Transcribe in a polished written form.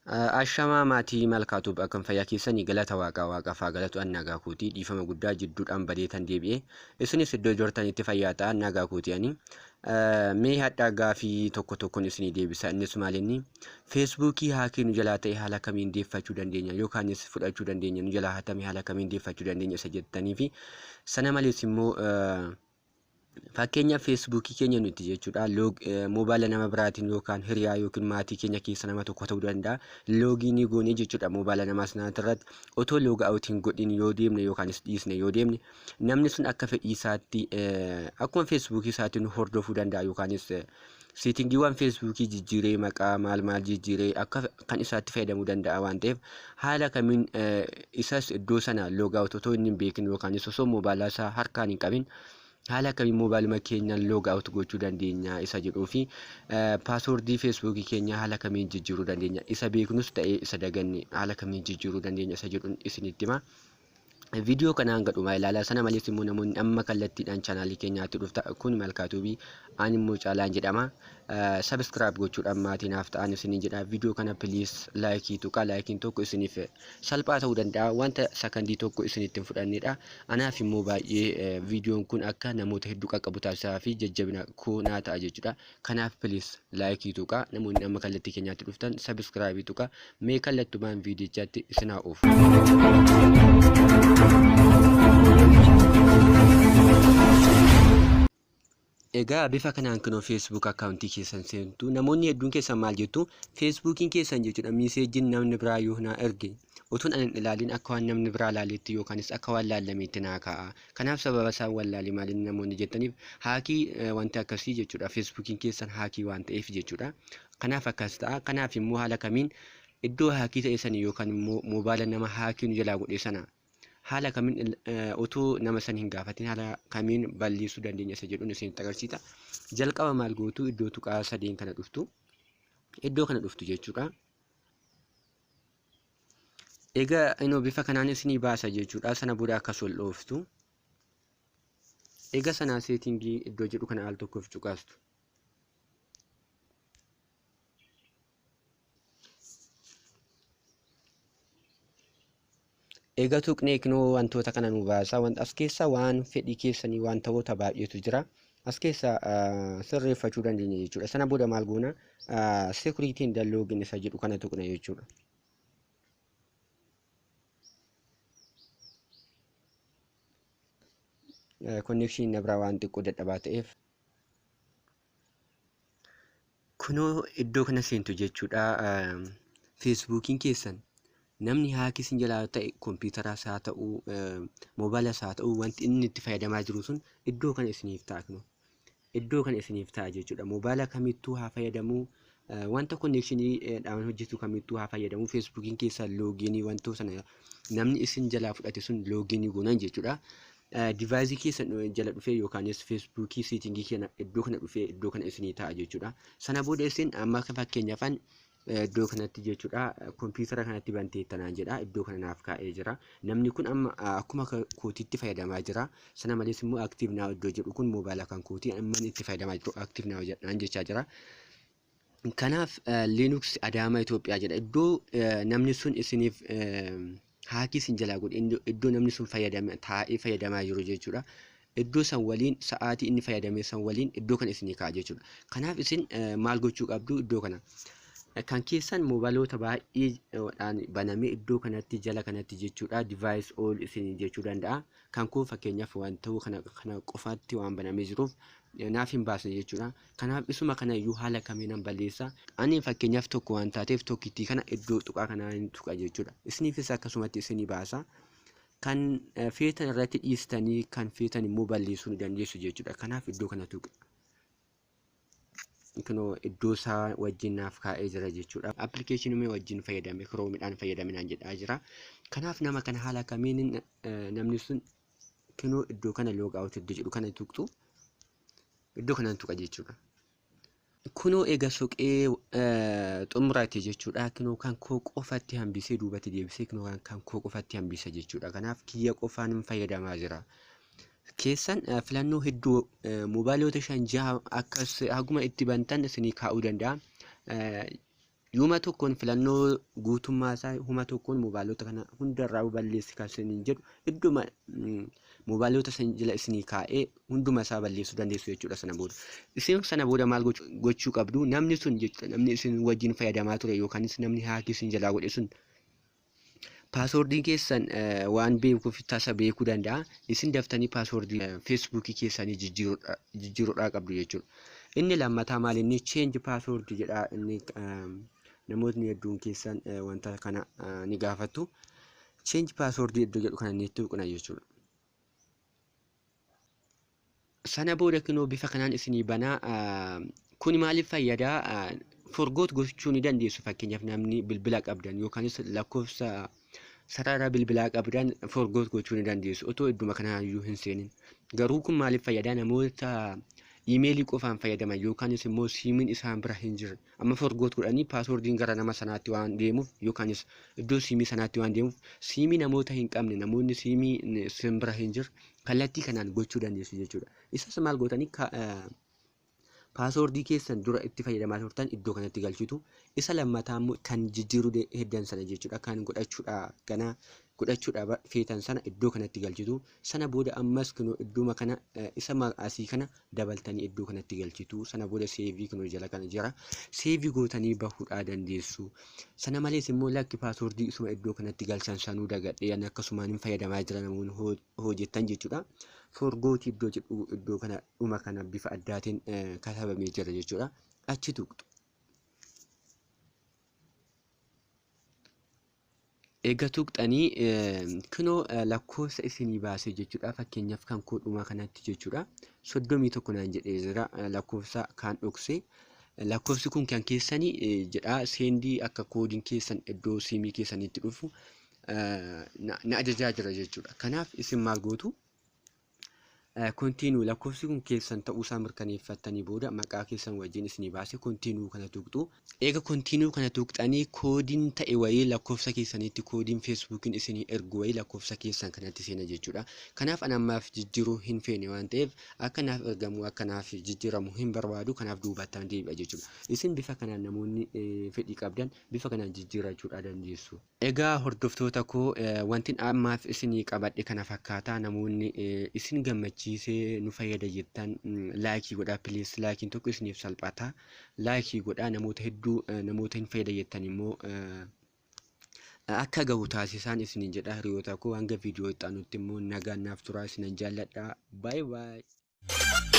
Ashamaa maatii malkaatu bakka fayyaa keessanii galata waaqaa galatu nagaa kootii dhiifama guddaa jidduudhaan badeetan deebi'ee isinis iddoo jirtanitti fayyaa ta'an nagaa kootii mee hadhaa gaafii tokkoon isinii deebisa innis maalinni feesbuukii haakii nu jalaa ta'e haala kamiin deeffachuu dandeenya yookaanis fudhachuu dandeenya nu jalaa hatamee haala kamiin deeffachuu dandeenya isa jettanii fi sana malees immoo fakkeenya feesbuukii keenya nuti jechuudha moobaayila nama biraatiin yookaan hiriyaa yookiin maatii keenya keessa nama tokko ta'uu danda'a loogiinii goonee jechuudha moobaayila namaa sanatti irratti otoo looga awutiin godhin yoo deemne yookaanis dhiisne yoo deemne namni sun akka fedhii isaatti akkuma feesbuukii isaatiin hordofuu danda'a yookaanis seetingiiwwan feesbuukii jijjiiree maqaa maal jijjiiree akka kan isaatti fayyadamuu danda'a waan ta'eef haala kamiin isas iddoo sana looga awut otoo inni hin beekin yookaanis osoo moobaayila isaa harkaan hin qabin haala kamiin moobaayiluma keenyaan looga awut gochuu dandeenya isa jedhuu fi paaswordii feesbuukii keenya haala kamiin jijjiiruu dandeenya isa beeknus ta'ee isa daganne haala kamiin jijjiiruu dandeenya isa jedhuun isinitti hima. Viidiyoo kanaan gadhumaa ilaalaa sana malees immoo namoonni amma kallattiidhaan chaanaalii keenyaatti dhufta kun malkaatuubii ani immoo caalaan jedhama subscribe gochuudhaan maatiinaaf ta'an isiniin jedha viidiyoo kana please laayikii tuqaa laayikiin tokko isiniif salphaa ta'uu danda'a wanta sakandii tokko isinitti hin fudhannedha anaaf immoo baay'ee viidiyoon kun akka namoota hedduu qaqqabu taasisaa fi jajjabina koo naa ta'a jechuudha kanaaf please laayikii tuqaa namoonni amma kallattii keenyaatti dhuftan subscribe tuqaa mee kallattumaan viidiyichaatti isinaa oofu. Egaa bifa kanaan kunoo Facebook akkaawuntii keessan seentu namoonni hedduun keessan maal jettu Facebookiin keessan jechuudha miiseejiin namni biraa yoo na erge utuun anan ilaalin akka waan namni biraa laaletti yookaanis akka waan laallameetti naa ka'a kanaaf sababa isaan wallaalee maaliin namoonni jettaniif haakii wanti akkasii jechuudha Facebookiin keessan haakii waan ta'eef jechuudha kanaaf akkas ta'a kanaaf immoo haala kamiin iddoo haakii ta'e sanii yookaan immoo moobaayila nama haakii nu jalaa godhe sana haala kamiin otoo nama san hin gaafatin haala kamiin balleessuu dandeenya isa jedhuun isinitti agarsiisa. Jalqaba maal gootu iddoo tuqaa sadeen kana dhuftu iddoo kana dhuftu jechuudha. Egaa inoo bifa kanaan isinii baasa jechuudha sana booda akkas ol dhooftu. Egaa sanaa seetingii iddoo jedhu kana al tokkoof tuqaastu. Egaa tuqnee kunoo wantoota kana nu baasa wanta as keessa waan fedhii keessanii waan ta'oota baay'eetu jira as keessa sirreeffachuu dandeenya jechuudha sana booda maal goona securitiin dalloogin isa jedhu kana tuqna jechuudha. Connection na biraa waan xiqqoo dadhabaa ta'eef kunoo iddoo kana seentu jechuudha Facebookiin keessan namni haakii sin jalaa ta'e kompiitaraas haa ta'uu moobaayiliis haa ta'uu wanti inni itti fayyadamaa jiru sun iddoo kana isiniif ta'a kunoo iddoo kana isiniif ta'a jechuudha moobaayila kamittuu haa fayyadamuu wanta konnekshinii dhaan hojjetu kamittuu haa fayyadamuu feesbuukiin keessa loogiinii wantoota sana namni isin jalaa fudhate sun loogiinii goonan jechuudha. Divaayizii keessa jala dhufee yookaanis feesbuukii seetingii keenya iddoo kana dhufee iddoo kana isinii ta'a jechuudha sana booda isin amma fakkeenyaafan iddoo kanatti jechuudha kompiitara kanatti banteettanaan jedha iddoo kana naaf kaa'ee jira namni kun amma akkuma kootiitti fayyadamaa jira sana malees immoo active now iddoo jedhu kun moobaayila kan kootii amma itti fayyadamaa jiru active now jedhaan jechaa jira kanaaf Linux Adaama Itoophiyaa jedha iddoo namni sun isiniif haakii sin jalaa godhe iddoo namni sun taa'ee fayyadamaa jiru jechuudha iddoo san waliin sa'aatii inni fayyadame san waliin iddoo kana isinii kaa'a jechuudha kanaaf isin maal gochuu qabdu iddoo kana kan keessan moobaayilota baay'eedhaan baname iddoo kanatti jala kanatti jechuudha device all isin jechuu danda'a kan koo fakkeenyaaf wanta kana qofaatti waan banamee jiruuf naaf hin baasne jechuudha kanaaf isuma kana iyyuu haala kamiin balleessa ani fakkeenyaaf tokko waan taateef tokkittii kana iddoo tuqaa kanaa hin tuqa jechuudha isiniifis akkasumatti isinii baasa kan feetan irratti dhiistanii kan feetan immoo balleessuu ni dandeessu jechuudha kanaaf iddoo kana tuqa kunoo iddoo isaa wajjin naaf kaa'ee jira jechuudha appilikeeshinii wajjin fayyadame Chromedhaan fayyadaminaan jedhaa jira kanaaf nama kana haala kamiin namni sun kunoo iddoo kana log out iddoo jedhu kana tuqtu iddoo kanaan tuqa jechuudha kunoo eega soqee xumuraate jechuudha kunoo kan koo qofatti hambisee duubatti deebisee kunoo kan koo qofatti hambisa jechuudha kanaaf kiyya qofaan fayyadamaa jira keessan filannoo hedduu moobaayilota 5 akkas haguma itti bantan isinii kaa'uu danda'a Yuma tokkoon filannoo guutummaa isaa huma tokkoon mobaayilota kana hundarraa balleessi kan isiniin jedhu idduma mobaayilota san jala isinii kaa'ee hunduma isaa balleessuu dandeessu jechuudha. Sana booda maal gochuu qabdu? Namni sun jechuudha, namni isin wajjin fayyadamaa ture yookaanis namni haakii isin jalaa godhe sun paaswoordii keessan waan beekuuf tasa beekuu danda'a. Isin daftanii paaswoordii feesbuukii keessanii jijjiiruudhaa qabdu jechuudha. Inni lammataa maal inni change password jedha. Inni namootni hedduun keessan wanta kana ni gaafatu. Change password iddoo jedhu kana inni tuqna jechuudha. Sana booda kunoo bifa kanaan isinii banaa. Kun maaliif fayyadaa? Forgoot gochuu ni dandeessu. Fakkeenyaaf namni bilbila qabdan yookaanis lakkoofsa sarara bilbilaa qabdan forgoot gochuu ni dandeessu otoo idduma kanaayyuu hin seenin. Garuu kun maaliif fayyadaa? Namoota iimeelii qofaan fayyadaman yookaanis immoo siimiin isaan bira hin jirre amma forgoot godhanii paaswoordiin gara nama sanaatti waan deemuuf yookaanis iddoo siimii sanaatti waan deemuuf siimii namoota hin qabne namoonni siimii isin bira hin jirre kallattii kanaan gochuu dandeessu jechuudha. Isas maal gootanii paaswoordii keessan dura itti fayyadamaa turtan iddoo kanatti galchitu. Isa lammataa immoo kan jijjiiruu heddan sana jechuudha. Kan godhachuudha feetan sana iddoo kanatti galchitu. Sana booda ammas kunoo idduma kana isa asii kana dabaltanii iddoo kanatti galchitu. Sana booda seevii kunoo jala kana jira. Seevii gootanii bahuudhaa dandeessu. Sana malees immoo lakki paaswoordii isuma iddoo kanatti galchan sanuu dagadhee akkasumaan hin fayyadamaa jira namoonni hojjetan jechuudha. Forgoot iddoo jedhu iddoo kana dhuma kana bifa addaatiin katabamee jira jechuudha. Achi tuqxu. Egaa tuqxanii kunoo lakkoofsa isinii baasee jechuudha. Fakkeenyaaf kan koo dhuma kanatti jechuudha. 31 naan jedhee jira. Lakkoofsa kan dhokse. Lakkoofsi kun kan keessanii jedha. Seendii akka koodiin keessan iddoo siimii keessanitti dhufu na ajajaa jira jechuudha. Kanaaf isin maal gootu? Kontiinuu lakkoofsi kun keessan ta'uusaa mirkaneeffattanii booda maqaa keessan wajjin isinii baasee kontiinuu kana tuqxu. Egaa kontiinuu kana tuqxanii koodiin ta'e wayii lakkoofsa keessanitti koodiin feesbuukiin isinii ergu wayii lakkoofsa keessan kanatti seena jechuudha. Kanaaf anammaaf jijjiiruu hin feene waan ta'eef akkanaaf ergamu akkanaaf jijjiiramu hin barbaadu. Kanaaf duubattaan deebi'a jechuudha. Isin bifa kanaan namoonni fedhii qabdan bifa kanaan jijjiirachuudha dandeessu. Egaa hordoftoota koo wanti ammaaf isinii qabadhe kana fakkaata. Namoonni isin gammachiisee nu fayyada jettan laayikii godhaa please. Laayikiin tokko isiniif salphata. Laayikii godhaa namoota hedduu namoota hin fayyada jettan immoo akka gahu taasisaan isiniin jedha hiriyoota koo. Hanga viidiyoo itti aanutti immoo nagaan naaf turaa isinan jaalladha. Bye bye.